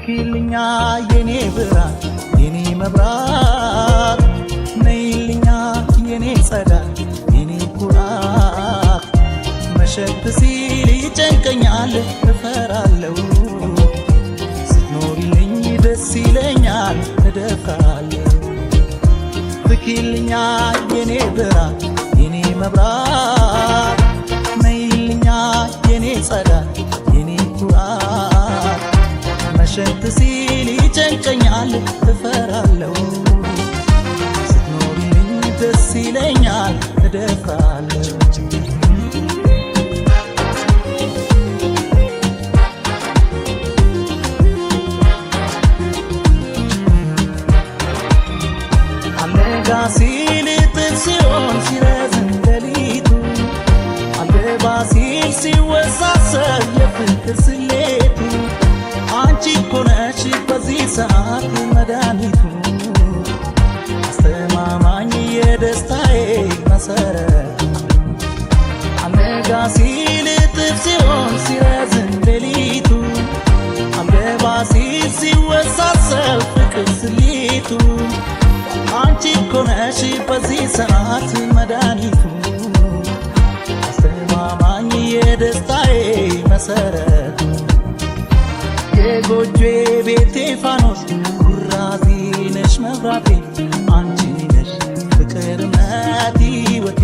ፍኪልኛ የኔ ብርሃን የኔ መብራት ነይልኛ የኔ ጸዳል የኔ ኩራት መሸት ሲል ይጨንቀኛል እፈራለሁ ስትኖሪልኝ ደስ ይለኛል እደፍራለሁ ፍኪልኛ የኔ ብርሃን የኔ መብራት ነይልኛ የኔ ጸዳል የኔ ኩራት መሸት ሲል ይጨንቀኛል እፈራለሁ ስትኖሪልኝ ደስ ይለኛል እደፍራለሁ አለጋ ሲል ጥርሲዮን ሲረዝም ሌሊቱ አልገባ ሲል ሲወሳሰብ የፍቅር ስሌቱ አንቺ እኮ ነሽ በዚህ ሰዓት መድኃኒቱ አስተማማኝ የደስታዬ መሰረት አልነጋ ሲል እጥፍ ሲሆን ሲረዝም ሌሊቱ አልገባ ሲል ሲወሳሰብ ፍቅር ስሌቱ አንቺ እኮ ነሽ በዚህ ሰዓት መድኃኒቱ አስተማማኝ የደስታዬ መሰረት የጎጆ ቤቴ ፋኖስ ኩራዜ ነሽ መብራቴ አንቺ ነሽ ፍቅር እምነት ሕይወቴ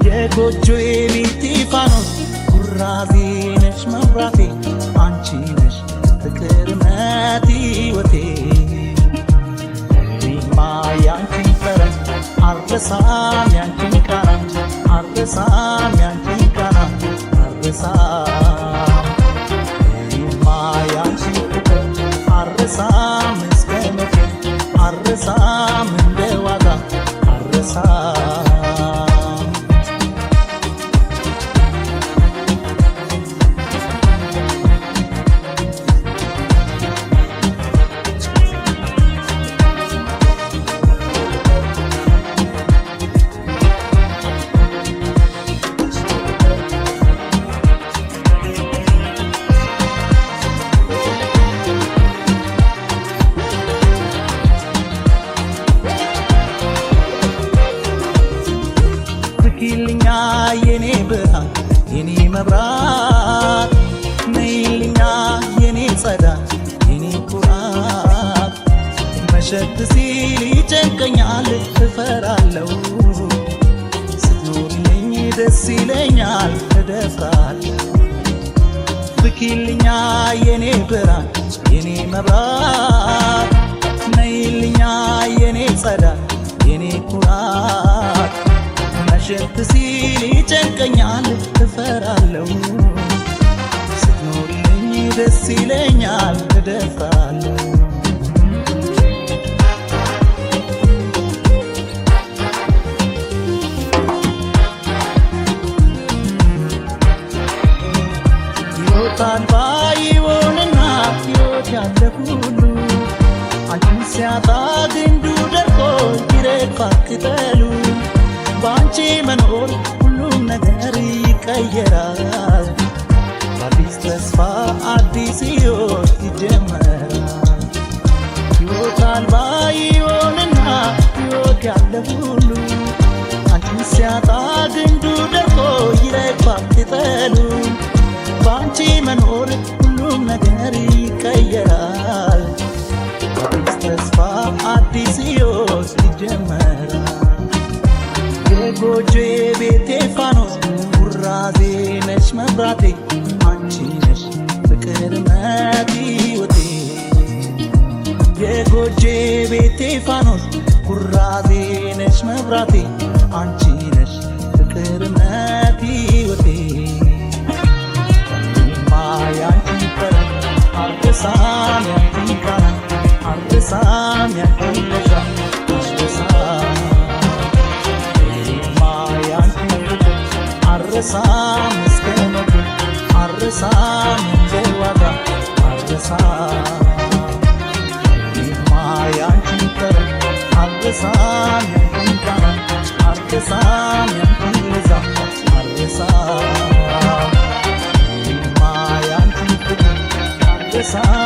የጎጆ ቤቴ ፋኖስ ኩራዜ ነሽ መብራቴ አንቺ ነሽ ፍቅር እምነት ሕይወቴ እኔማ ያንቺን ጠረን አልረሳም ያንቺን ቃና አልረሳም ያንቺን ቃና አልረሳም አልረሳም እስከ መቼ አልረሳም እንደ ዋዛ አልረሳም ፍኪልኛ የኔ ብርሃን የኔ መብራት ነይልኛ የኔ ጸዳል የኔ ኩራት መሸት ሲል ይጨንቀኛል እፈራለሁ ስትኖሪልኝ ደስ ይለኛል እደፍራለሁ ፍኪልኛ የኔ ብርሃን የኔ መብራት ነይልኛ የኔ ጸዳል የኔ ኩራት መሸት ሲል ይጨንቀኛል እፈራለሁ ስትኖሪልኝ ደስ ይለኛል እደፍራለሁ ሕይወት አልባ ይሆንና ሕይወት ያለ ሁሉ አንቺን ሲያጣ ግንዱ ደርቆ ይረግፋል ቅጠሉ በአንቺ መኖር ሁሉም ነገር ይቀየራል በአዲስ ተስፋ አዲስ ሕይወት ይጀመራል ሕይወት አልባ ይሆንና ሕይወት ያለ ሁሉ አንቺን ሲያጣ ግንዱ ደርቆ ይረግፋል ቅጠሉ በአንቺ መኖር ሁሉም ነገር ይቀየራል በአዲስ ተስፋ አዲስ ሕይወት ይጀመራል የጎጆ ቤቴ ፋኖስ ኩራዜ ነሽ መብራቴ አንቺ ነሽ ፍቅር እምነት ሕይወቴ የጎጆ ቤቴ ፋኖስ ኩራዜ ነሽ መብራቴ አንቺ ነሽ ፍቅር እምነት ሕይወቴ እኔማ ያንቺን ጠረን አልረሳም ያንቺን ቃና አልረሳም ያንቺን ለዛ አልረሳም አልረሳም እስከ መቼ አልረሳም እንደ ዋዛ አልረሳም እኔማ ያንቺን ጠረን አልረሳም ያንቺን ቃና አልረሳም ያንቺን ለዛ አልረሳም እኔማ ያንቺን ፍቅር አልረሳም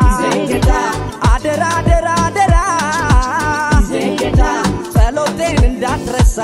ጊዜ ጌታ አደራ አደራ አደራ ጊዜ ጌታ ጸሎቴን እንዳትረሳ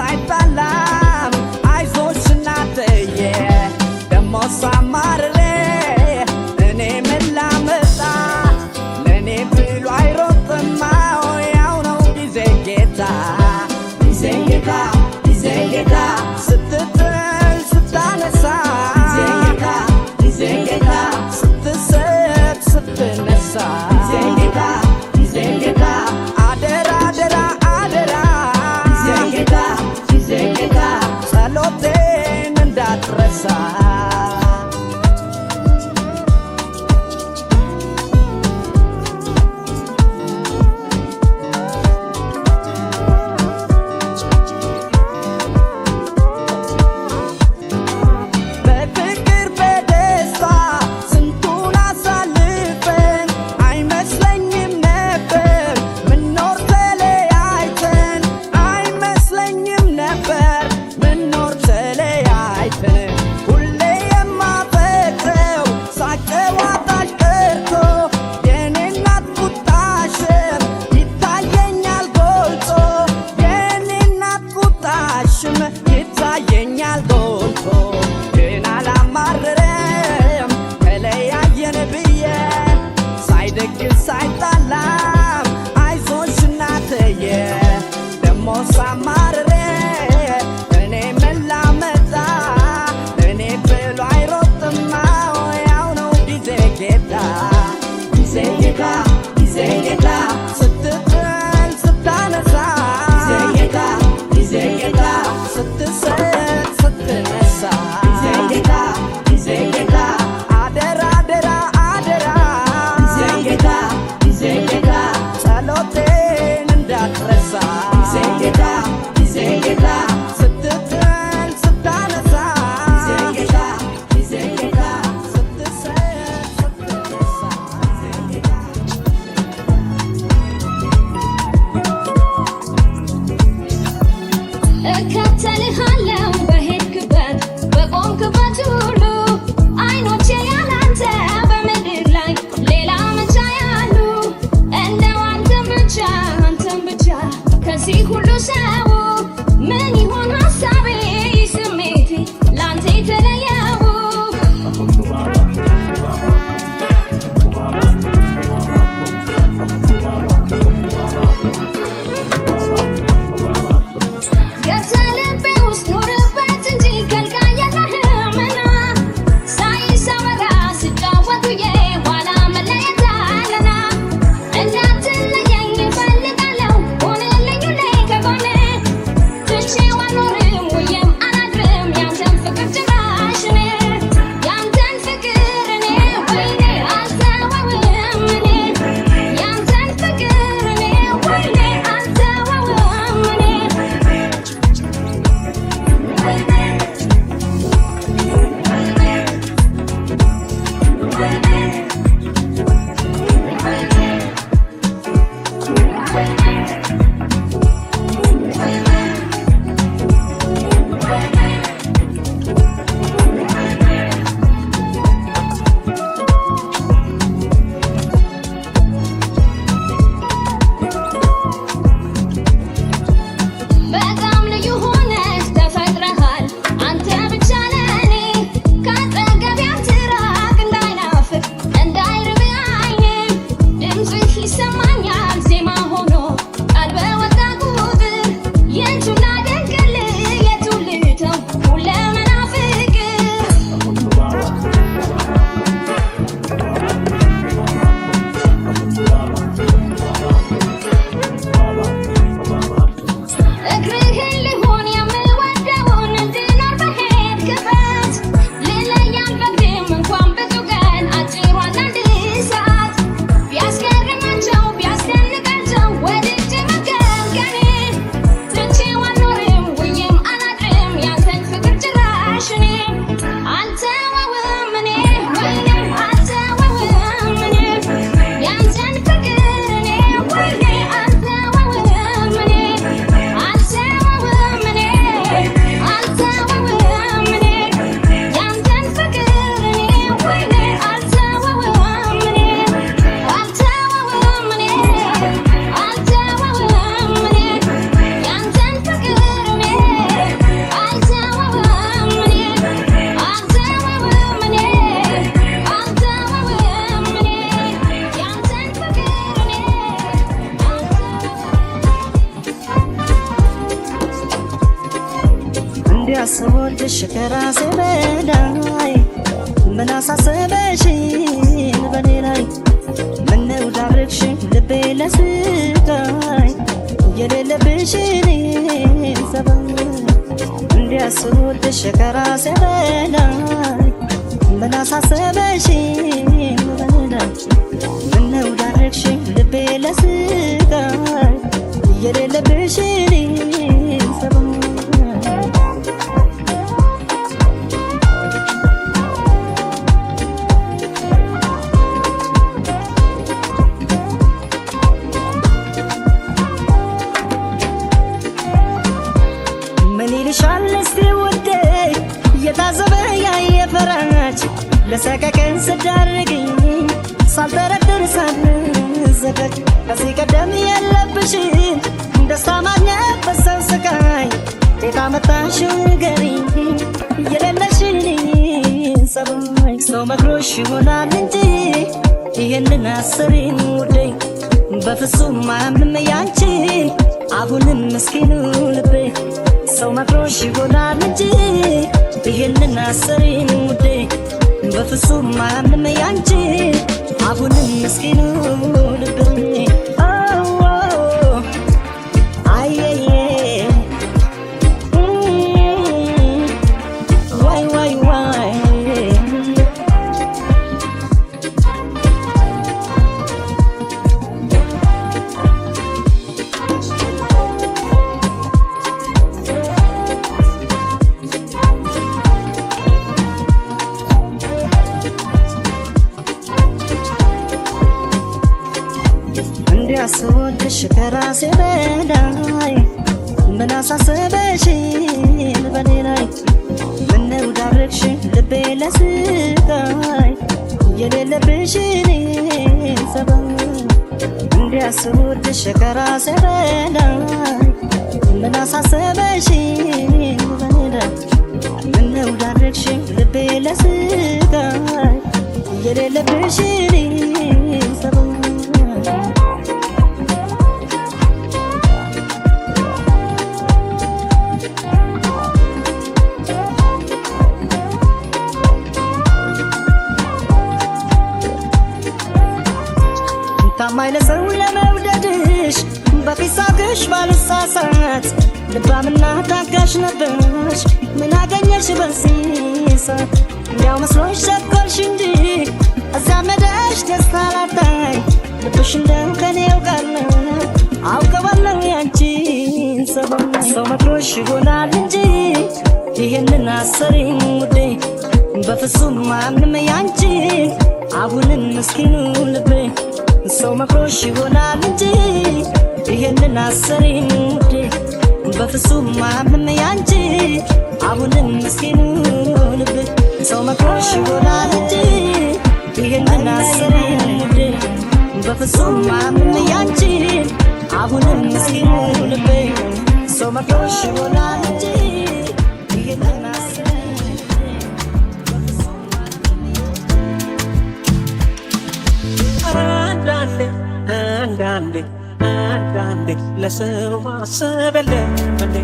ሳይጣላም አይዞሽ እናትዬ ደሞ ሳማርሬ እኔ ምን ላመጣ ለእኔ ብሎ አይሮጥም ያው ነው ጊዜ ጌታ ጊዜ ጌታ ጊዜ ጌታ ስትጥል ስታነሳ ጊዜ ጌታ ጊዜ ጌታ ስትስቅ ስትነሳ ጊዜ ጌታ ጊዜ ጌታ አደራ አደራ አደራ ጊዜ ጌታ ጸሎቴን እንዳትረሳ በፍቅር በደስታ ስንቱን አሳልፈን አይመስለኝም ነበር ምንኖር ተለያይተን አይመስለኝም ነበር ምንኖር ተለያይተን ሁሌ የማፈቅረው ሳጨዋታሽ ቀርቶ የኔ እናት ቁጣሽም ይታየኛል ጎልቶ የኔ እናት ቁጣሽም ይታየኛል ጎልቶ ግን አላማርርም ተለያየን ብዬ ሳይደግስ ሳይጣላም አይዞሽ እናትዬ ደሞ ሳማርሬ እኔ ምን ላመጣ እኔ ብሎ አይሮጥም ያው ነው ጊዜ ጌታ ጊዜ ጌታ ጊዜ ጌታ ስትጥል ስታነሳ ጊዜ ጌታ ጊዜ ጌታ ስትስቅ ስትነሳ ጊዜ ጌታ ጊዜ ጌታ አደራ አደራ አደራ ጊዜ ጌታ ጊዜ ጌታ ጸሎቴን እንዳትረሳ ጊዜ ጊዜ ጌታ ስትጥል ስታነሳ ጊዜ ጌታ ስትስቅ ስትነሳ ጊዜ ጌታ ስወድሽ ከራሴ በላይ ምን አሳሰበሽኝ በኔ ላይ ምነው ዳረግሽኝ ልቤ ለስቃይ የሌለብሽን ሰበብ እንዲያስወድሽ ከራሴ በላይ ምን አሳሰበሽኝ በኔ ላይ ምነው ዳረግሽኝ ልቤ ለስቃይ የሌለብሽን ሰበብ የታዘበ ያየ ፈራች ለሰቀቀን ስዳርግኝ ሳልጠረጥር ሳልዘጋጅ ከዚህ ቀደም የለብሽን ደስታ ማግኘት በሰው ስቃይ ጤታ መጣሽው ንገሪኝ የሌለሽን ጸባይ ሰው መክሮሽ ይሆናል እንጂ ይህንን አስሪን ውዴ በፍጹም አያምንም ያንቺን አሁንም ምስኪኑ ልቤ ሰው መክሮሽ ይሆናል እንጂ ይህንን አስሪን ውዴ በፍጹም አያምንም ያንቺን አሁንም ምስኪኑ ልቤ አየየ ዋይ ዋይ ዋይ እንዲያስወድሽ ከራሴ በላይ ምን አሳሰበሽኝ በኔ ላይ ምነው ዳረግሽኝ ልቤ ለስቃይ የሌለብሽን ሰበብ እንዲያስወድሽ ከራሴ በላይ ምን አሳሰበሽኝ በኔ ላይ ምነው ዳረግሽኝ ልቤ ለስቃይ የሌለብሽን ሰበብ ታማኝ ለሰው ለመውደድሽ በፊሳግሽ ባልሳሳት ልባምና ታጋሽ ነበርሽ ምን አገኘሽ በዚህ ሰዓት እንዲያው መስሎሽ ቸኮልሽ እንጂ እዚያ መደሽ ደስታ ላታይ ልብሽ እንደው ከኔ ያውቃለሁ አውቀዋለሁ ያንቺን ሰበብ ሰው መክሮሽ ይሆናል እንጂ ይህንን አስሪን ውዴ በፍጹም አያምንም ያንቺን አሁንም ምስኪኑ ልቤ ሰው መክሮሽ ይሆናል እንጂ ይህንን አስሪን ውዴ በፍጹም አያምንም ያንቺን አሁንም ምስኪኑ ልቤ ሰው መክሮሽ ይሆናል እንጂ ይህንን አስሪን ውዴ በፍጹም አያምንም ያንቺን አሁንም ምስኪኑ ልቤ ሰው መክሮሽ ይሆናል እንጂ ይህንን አስሪን አንዳንዴ ለሰው ማሰብ የለም እንዴ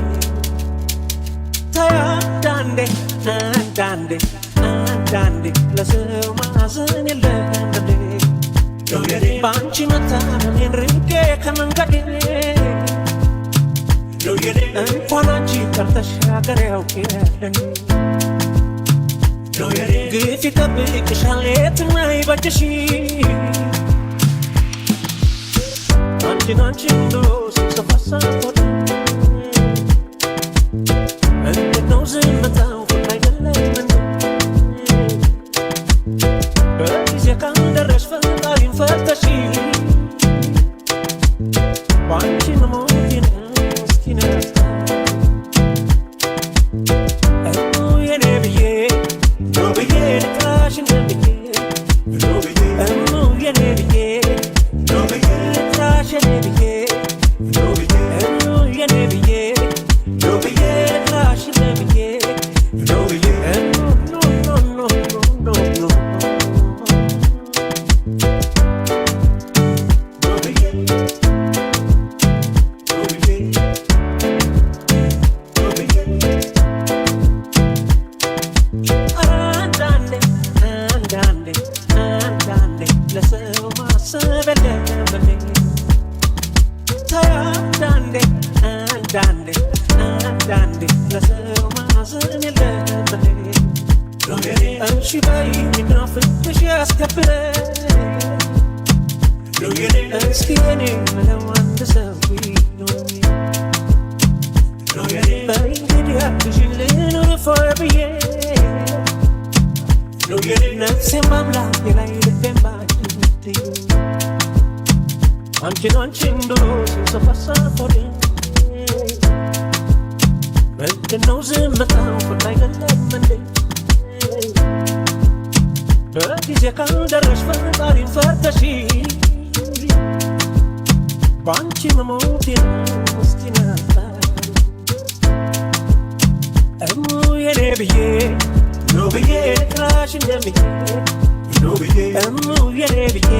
አንዳንዴ ለሰው ማዘን የለም እንዴ በአንቺ መታመኔን ርቄ ከመንገዴ እንኳን አንቺ ቀርተሽ አገር ያውቅ የለን ግፍ ይጠብቅሻል የትም አይበጅሽ አንቺን ብሎ ሲሰፋሳፎት እንዴት ነው ዝምታው አይደለም በጊዜ ካልደረሽ ፈጣሪን ፈተሽ በአንቺ መሞቴን እስኪ ነስታ የኔ ብዬ ነው ብዬ ልጥራሽን ብዬ የኔ ብዬ ነው ብዬ ልጥራሽን ብዬ አንዳንዴ ለሰው ማዘን የለበት አንቺ ባይ ሚናፍቅሽ ያስከብረኝ እስኪ እኔ ምለው አንድ ሰው ቢኖኝ በእንግዲህ አትሽን ልኑር ፎር ብዬ ነፍሴን በአምላኬ ላይ ልቤን ባንቺ ትዩ አንቺን ብሎ ሲንሰፈሰፎልኝ ምንድነው ዝምታው ፍቅር አይደለም እንዴ በጊዜ ካልደረሽ ፈጣሪን ፈርተሽ ባንቺ መሞቴን እስቲ ናፍቃኝ የኔ ብዬ ነው ብዬ ልጥራሽ እንደምዬ ነው ብዬ የኔ ብዬ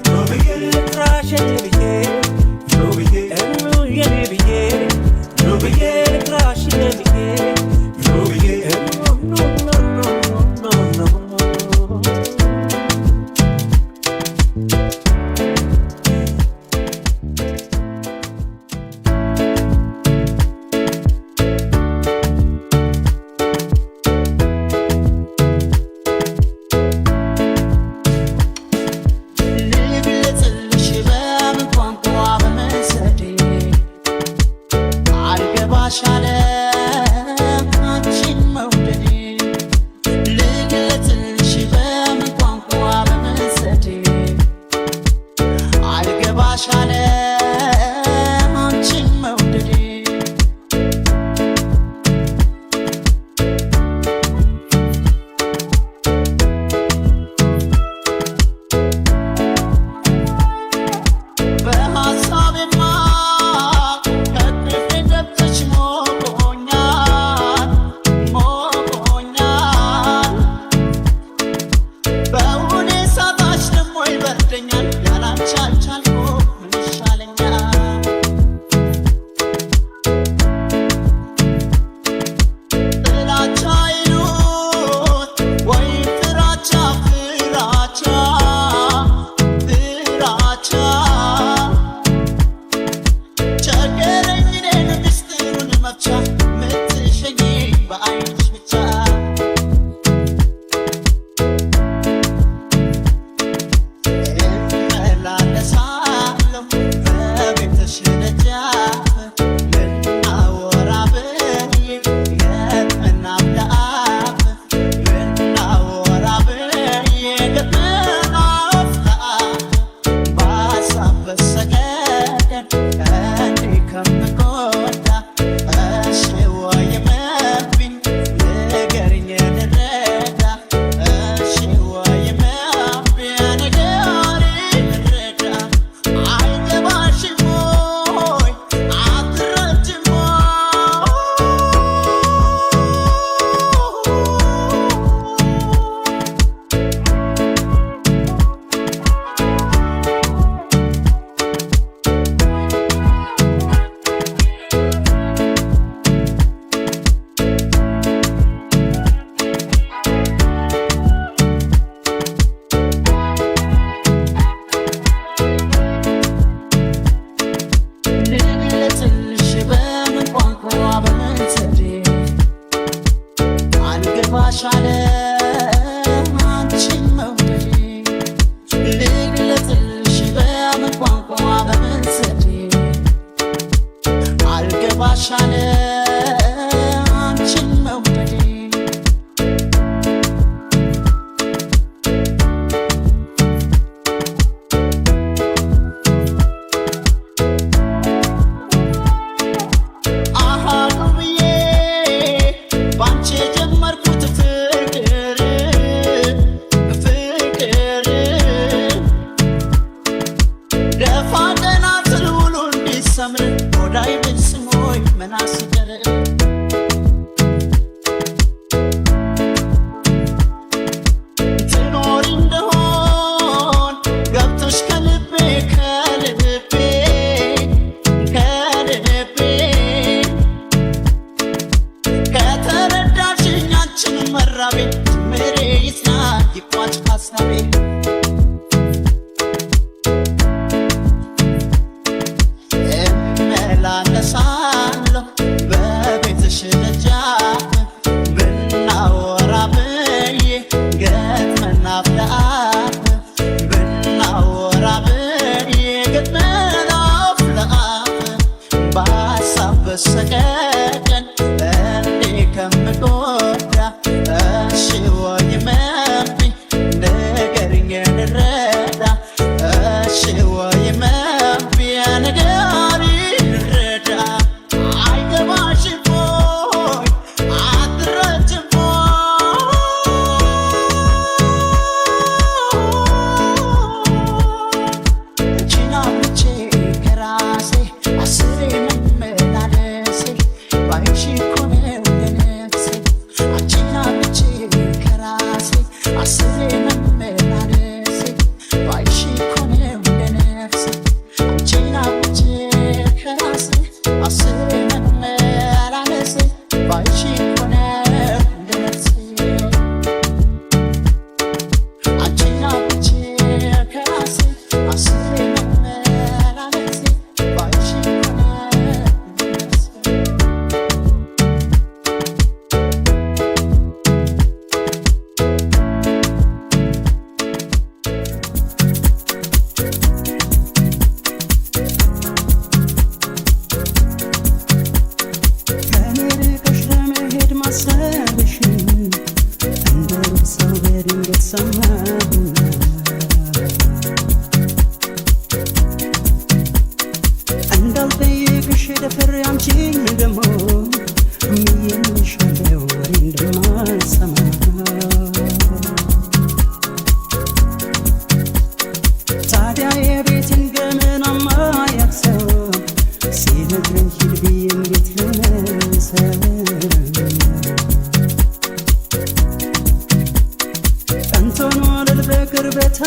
ነው ብዬ ልጥራሽ እንደምዬ ነው ብዬ የኔ ብዬ ነው ብዬ ልጥራሽ እንደምዬ ነው ብዬ ልግለጽልሽ በምን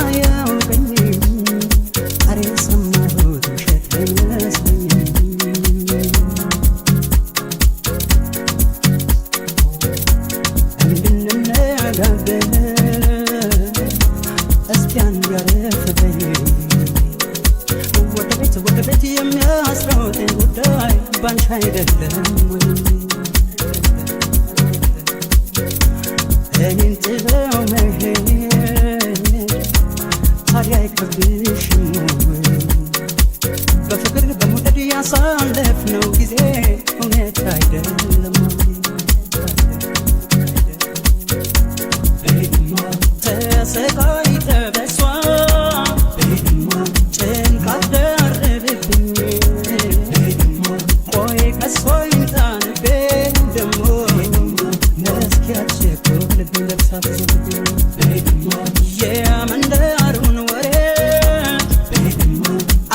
አያውቀኝም አሬ ሰማሁት ውሸት አይመስለኝም እንድንነጋገር እስኪ አንድ ያረፍ በይ ወደ ቤት የሚያስሮጠኝ ጉዳይ ባንቺ አይደለም ወይ እኔን ጥለው መሄድ ታዲያ አይከብድሽም ወይ በፍቅር በመውደድ ያሳለፍነው ጊዜ እውነት አይደለም ተሰቃይተ በሷ ጭንቃት ደርብብኝ ቆይ ከሷ ይምጣንቤ ደሞ እስኪያስቸኩል ልቤን ለብሳት የመንደሩን ወሬ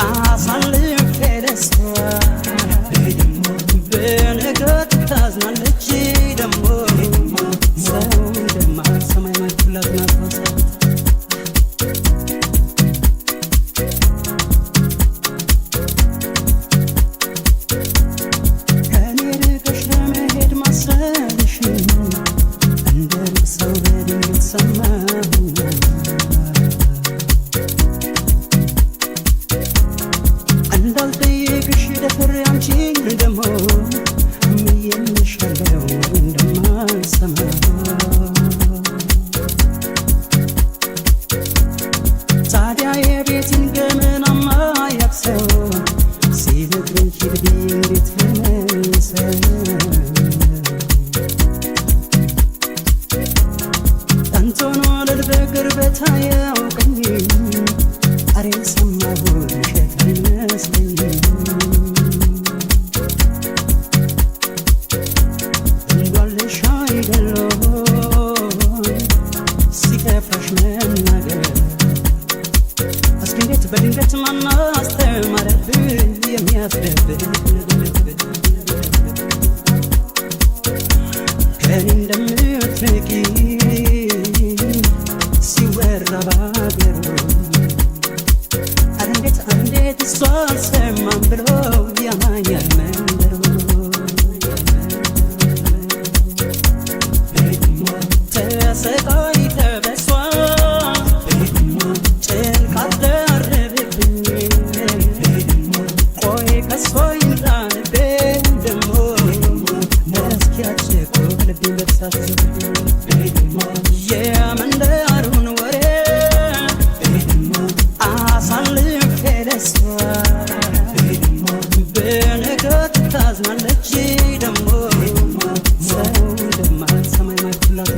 አሳልፌ ለሷ በነገር ታዝናለች ደሞ ሰው እንደማልሰማ የማይኩላት ናት ከኔ ርቀሽ ለመሄድ ማሰብሽ እንደ ሩቅ ሰው በድንገት ሰማሁኝ እንዳልጠይቅሽ ደፍሬ አንቺን ደሞ ምዬልሻለው እንደማልሰማ ታዲያ የቤትን ገመናማ ያክሰው ሲነግረኝ ሂድ ብዬ እንዴት ልመልሰው አንተን ወለድ በቅርበት አያውቀኝም አሬ ሰማሁት ውሸት አይመስለኝም እንዳለሽ አይደለም ሲከፋሽ መናገር እስኪ እንዴት በድንገት ማናስተማረብኝ የሚያስደብቅ ከኔ እንደምትርቂ ሲወራ ባገሩ እንዴት እሷ አልሰማም ብሎ ያማኛል መንደሩ ተሰቃይተ በሷ ጭንቃት ደርብብኝ ቆይ ከሷ ይምጣንቤ ደሞ እስኪያስቸኩል ልቤን ለብሳት የመንደሩን ወሬ አሳልፌ ለሷ በነገር ታዝናለች ደሞ ሰው እንደማልሰማ የማይኩላት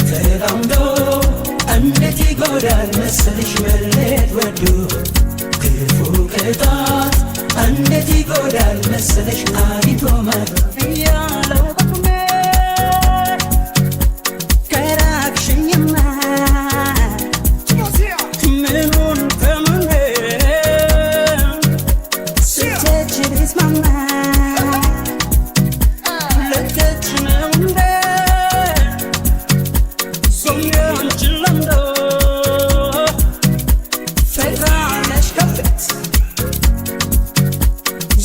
ተላምዶ እንዴት ይጎዳል መሰልሽ መለየት ወዶ ክፉ ቅጣት እንዴት ይጎዳል መሰልሽ አግኝቶ መርዳት እያለው በቁሜ ከራቅሽኝማ ምኑን ከምኔ ስትሄጂ ልስማማ ልክች ነው እንዴ ሰው ያንቺን ለምዶ ፈራለሽ ከፍት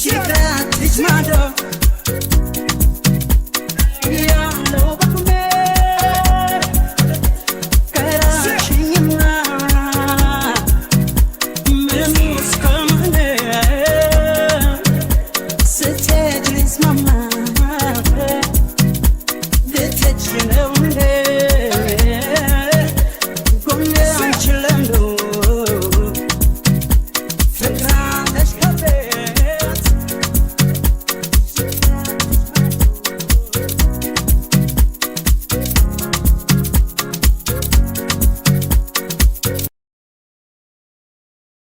ይቅራት ልጅ ማዶ